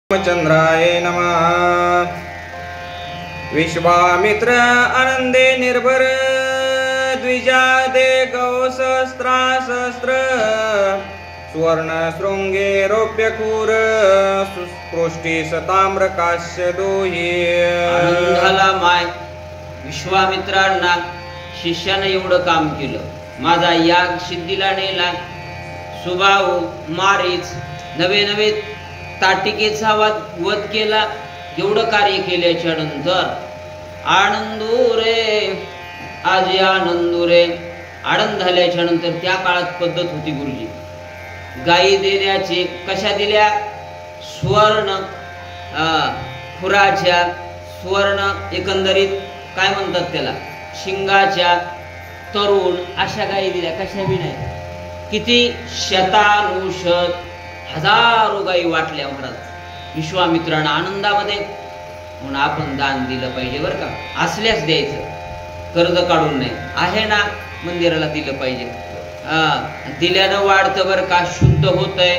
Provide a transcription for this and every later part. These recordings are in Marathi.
चंद्राय नमः। विश्वामित्र आनंदे निर्भर द्विजादे गौसहस्रासहस्र सुवर्ण शृंगे रौप्यकूर सुस्पृष्टी सताम्र काश्य दोही। आनंदाला माय विश्वामित्रांना शिष्याने एवढं काम केलं, माझा याग सिद्धीला नेला, सुबाहू मारीच नवे नवे ताटिकेचा वध केला, एवढं कार्य केल्याच्या नंतर आनंदू रे आज आनंदू रे आनंद झाल्याच्या नंतर त्या काळात पद्धत होती गुरुजी, गायी देण्याची. कशा दिल्या? सुवर्ण खुराच्या, सुवर्ण एकंदरीत काय म्हणतात त्याला, शिंगाच्या, तरुण अशा गायी दिल्या. कशा बी नाही, किती शतानुशत हजारो गायी वाटल्या महाराज विश्वामित्रांना आनंदामध्ये. म्हणून आपण दान दिलं पाहिजे बरं का, असल्यास द्यायचं, कर्ज काढून नाही. आहे ना, मंदिराला दिलं पाहिजे. दिल्यानं वाढतं बरं का, शुद्ध होत आहे.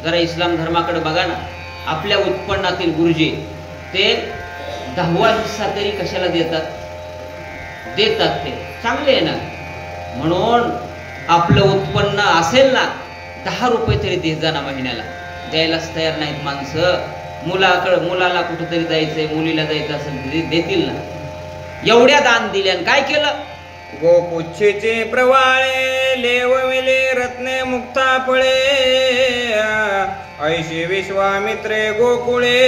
जरा इस्लाम धर्माकडे बघा ना, आपल्या उत्पन्नातील गुरुजी ते 10वा हिस्सा तरी कशाला देतात, देतात. ते चांगले आहे ना. म्हणून आपलं उत्पन्न असेल ना, 10 रुपये तरी देत जाणार महिन्याला. द्यायलाच तयार नाहीत माणसं. मुलाला कुठेतरी जायचंय, मुलीला जायचं असेल देतील ना. एवढ्या दान दिल्यान काय केलं? गोपुच्छेचे प्रवाळे लेवविले रत्ने मुक्ता फळे ऐशी विश्वामित्रे गोकुळे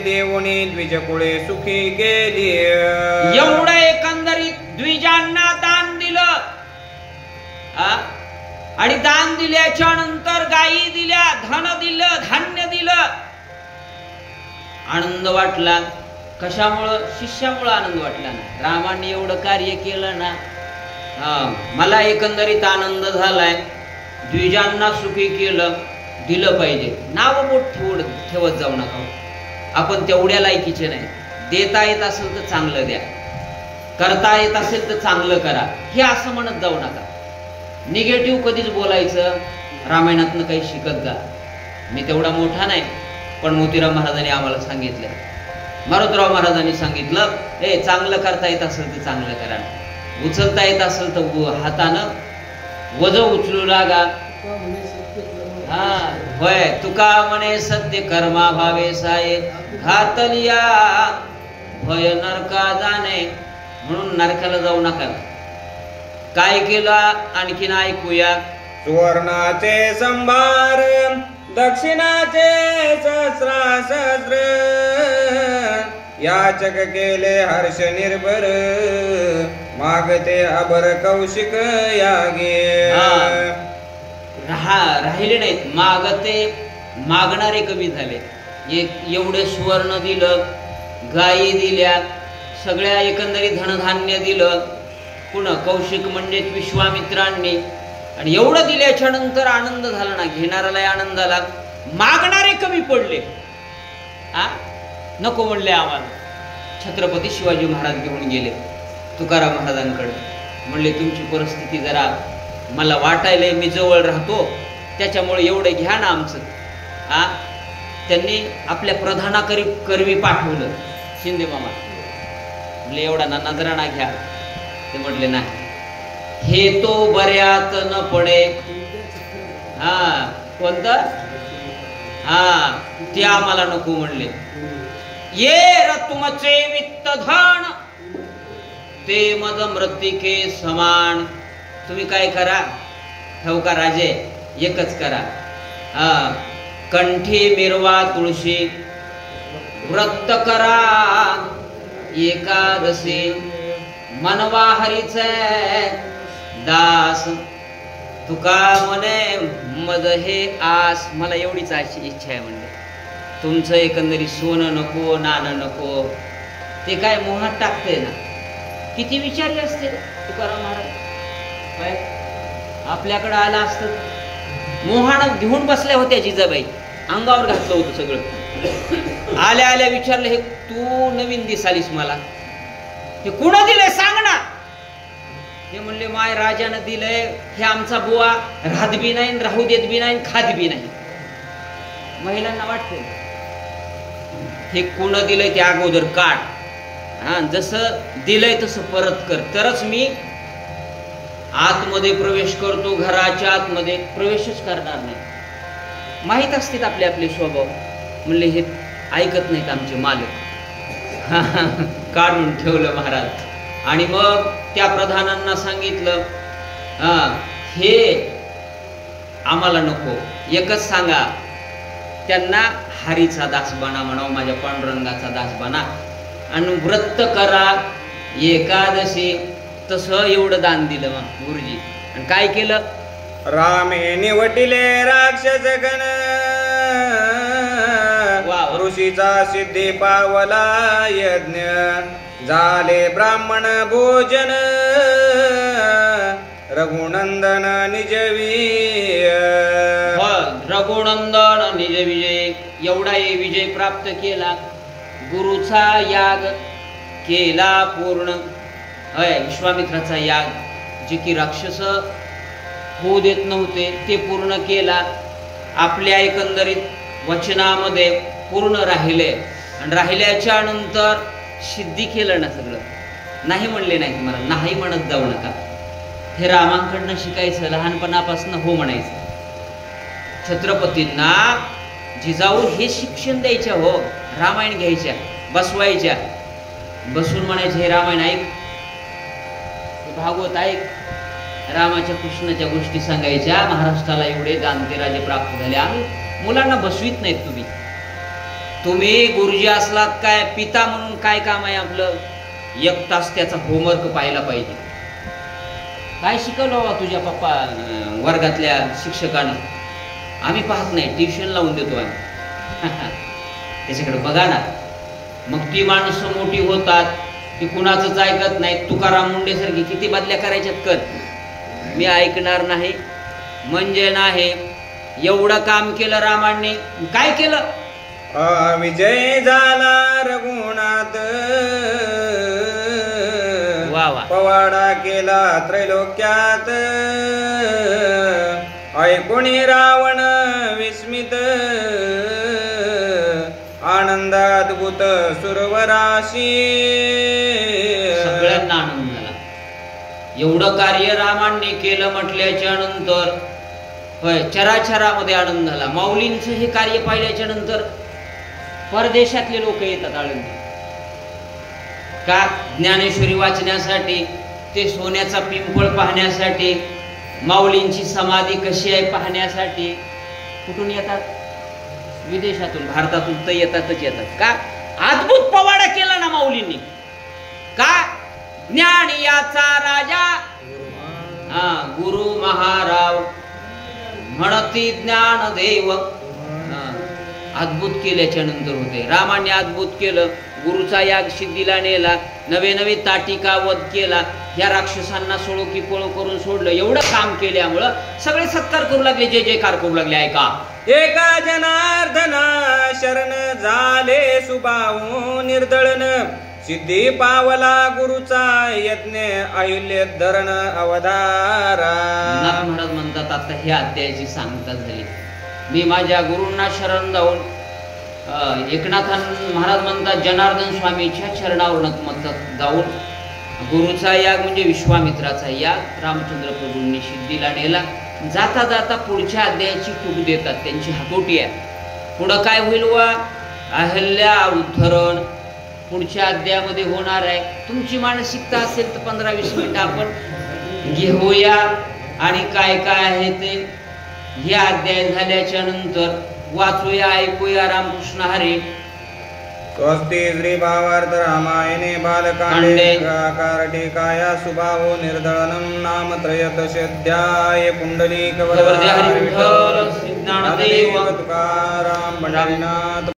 देवणी द्विजकुळे सुखी गेली. एवढं एकंदरीत द्विजांना दान दिलं. आणि दान दिल्याच्या नंतर गायी दिल्या, धन दिलं, धान्य दिलं. आनंद वाटला. कशामुळं? शिष्यामुळं आनंद वाटला ना. रामाने एवढं कार्य केलं ना, मला एकंदरीत आनंद झालाय. द्विजांना सुखी केलं, दिलं पाहिजे. नाव मोठ ठेवत जाऊ नका. आपण तेवढ्या लायकीचे नाही. देता येत असेल तर चांगलं द्या, करता येत असेल तर चांगलं करा, हे असं म्हणत जाऊ नका. निगेटिव्ह कधीच बोलायचं. रामायणातनं काही शिकत जा. मी तेवढा मोठा नाही, पण मोतीराम महाराजांनी आम्हाला सांगितलं, मारुतराव महाराजांनी सांगितलं, चांगलं करता येत असेल तर चांगलं करा, उचलता येत असेल तर हातानं वज उचलू लागा. होय, तुका म्हणे सत्य कर्मा भावे साये घातलिया भय नरका जाणे. म्हणून नरकाला जाऊ नका. काय केलं आणखीन ऐकूया. सुवर्णाचे संभार दक्षिणाचे सहस्रासहस्र याचक केले हर्ष निर्भर मागते अबर कौशिक यागे. राहिले नाहीत, मागते मागणारे कमी झाले. एवढे सुवर्ण दिलं, गायी दिल्या, सगळ्या एकंदरीत धनधान्य दिलं. पुन्हा कौशिक म्हणजेच विश्वामित्रांनी. आणि एवढं दिल्याच्या नंतर आनंद झाला ना, घेणाऱ्याला आनंद झाला, मागणारे कमी पडले. नको म्हणले आम्हाला. छत्रपती शिवाजी महाराज घेऊन गेले तुकाराम महाराजांकडे. म्हणले तुमची परिस्थिती जरा मला वाटायलंय, मी जवळ राहतो, त्याच्यामुळे एवढं घ्या ना आमचं. त्यांनी आपल्या प्रधानाकरवी पाठवलं शिंदे मामा. म्हणले एवढा ना नजराणा घ्या. ते म्हटले नाही, हे तो बऱ्यात न पडे. कोणतं? ते आम्हाला नको म्हणले. ये र तुमचे वित्त धन ते मद मृत्तिके समान. तुम्ही काय करा, ठेवका राजे, एकच करा. कंठी मिरवा तुळशी, व्रत करा एकादशी, मनवा हरीचे दास. तुका म्हणे मद हे आस. मला एवढीच अशी इच्छा आहे म्हणले, तुमचं एकंदरीत सोनं नको, नाणं नको. ते काय मोहात टाकते ना. किती विचारी असते तुकाराम महाराज. आपल्याकडे आला असतं, मोहानं घेऊन बसल्या होत्या जिजाबाई, अंगावर घातलं होतं सगळं. आल्या आल्या विचारलं, हे तू नवीन दिसालीस मला, हे कुणं दिलंय सांग ना. हे म्हणले माय राजानं दिलंय, हे आमचा बुवा राहत बी नाही, राहू देत बी नाही, खात बी नाही. महिलांना वाटतंय हे कुण दिलंय ते अगोदर काढ, हा जसं दिलंय तसं परत कर, तरच मी आतमध्ये प्रवेश करतो. घराच्या आतमध्ये प्रवेशच करणार नाही. माहीत असतात आपले आपले स्वभाव. म्हणले हे ऐकत नाहीत आमचे मालक. काढून ठेवलं महाराज. आणि मग त्या प्रधानांना सांगितलं, हे आम्हाला नको, एकच सांगा त्यांना हरीचा दास बना म्हणावं, माझ्या पांडुरंगाचा दास बना आणि व्रत करा एकादशी. तसं एवढं दान दिलं मग गुरुजी. आणि काय केलं? रामे निवटिले राक्षस गण, ऋषीचा सिद्धी पावला यज्ञ, झाले ब्राह्मण भोजन रघुनंदन निजवीय. रघुनंदन निज विजय, एवढा विजय प्राप्त केला. गुरुचा याग केला पूर्ण. विश्वामित्राचा याग जे की राक्षस होऊ देत नव्हते ते पूर्ण केला. आपल्या एकंदरीत वचनामध्ये पूर्ण राहिले. आणि राहिल्याच्या नंतर सिद्धी केलं ना सगळं. नाही म्हणले नाही, तुम्हाला नाही म्हणत जाऊ नका. हे रामांकडनं शिकायचं, लहानपणापासून हो म्हणायचं. छत्रपतींना जिजाऊ हे शिक्षण द्यायच्या. हो, रामायण घ्यायच्या, बसवायच्या, बसून म्हणायचे हे रामायण ऐक, भागवत ऐक. रामाच्या कृष्णाच्या गोष्टी सांगायच्या. महाराष्ट्राला एवढे दानते राजे प्राप्त झाले. आम्ही मुलांना बसवीत नाहीत. तुम्ही गुरुजी असलात काय, पिता म्हणून काय काम आहे आपलं? 1 तास त्याचा होमवर्क पाहायला पाहिजे. काय शिकवलं बाबा तुझ्या पप्पा वर्गातल्या शिक्षकानं? आम्ही पाहत नाही, ट्युशन लावून देतो आम्ही. त्याच्याकडे बघा ना. मग ती माणसं मोठी होतात, ती कुणाचंच ऐकत नाही. तुकाराम मुंडे सारखी किती बदल्या करायच्यात कर, मी ऐकणार नाही म्हणजे नाही. एवढं काम केलं रामाने. काय केलं? विजय झाला रघुनाथ, वा वा. पवाडा केला त्रैलोक्यात, ऐकुणी रावण विस्मित, आनंद अद्भुत सुरवराशी. सगळ्यांना आनंद झाला. एवढं कार्य रामांनी केलं म्हटल्याच्या नंतर होय चराचरामध्ये आनंद झाला. माऊलींचं हे कार्य पाहिल्याच्या नंतर परदेशातले लोक येतात आळंदी. का? ज्ञानेश्वरी वाचण्यासाठी, ते सोन्याचा पिंपळ पाहण्यासाठी, माऊलींची समाधी कशी आहे पाहण्यासाठी. कुठून येतात? विदेशातून, भारतातून तर येतातच येतात. का? अद्भुत पवाडा केला ना माऊलींनी. का? ज्ञान याचा राजा गुरु महाराव म्हणती ज्ञान देव. अद्भुत केल्याच्या नंतर होते. रामाने अद्भुत केलं. गुरुचा याग सिद्धीला नेला. नवे नवे ताटिका वध केला. या राक्षसांना सोडो की पळो करून सोडलं. एवढं काम केल्यामुळं सगळे सत्कार करू लागले, जय जयकार करू लागले. ऐका, एका जनार्दना शरण झाले सुबाहू निर्दळन, सिद्धी पावला गुरुचा यज्ञ अहिल्य धरण अवधारा. महाराज म्हणतात आता ह्या अध्यायाची सांगता झाली. मी माझ्या गुरूंना शरण जाऊन, एकनाथ महाराज म्हणतात जनार्दन स्वामीच्या चरणावर नतमस्तक जाऊन गुरुचा याग म्हणजे विश्वामित्राचा याग रामचंद्र प्रभूंनी सिद्धीला नेला. जाता जाता पुढच्या अध्यायाची टूक देतात. त्यांची हातोटी आहे. पुढं काय होईल वा? अहल्या उद्धरण पुढच्या अध्यायामध्ये होणार आहे. तुमची मानसिकता असेल तर 15-20 मिनिटं आपण घेऊया आणि काय काय आहे ते हे अध्याय झाल्याच्या नंतर वाचूया, ऐकूया. रामकृष्ण हरी. स्वस्ति श्री भावार्थ रामायणे बालकांडे कारटिकाया सुबाहु निर्दळनं नाम त्रयोदशाध्याय. पुंडलीक वरदे हरि विठ्ठल तुकाराम पंढरीनाथ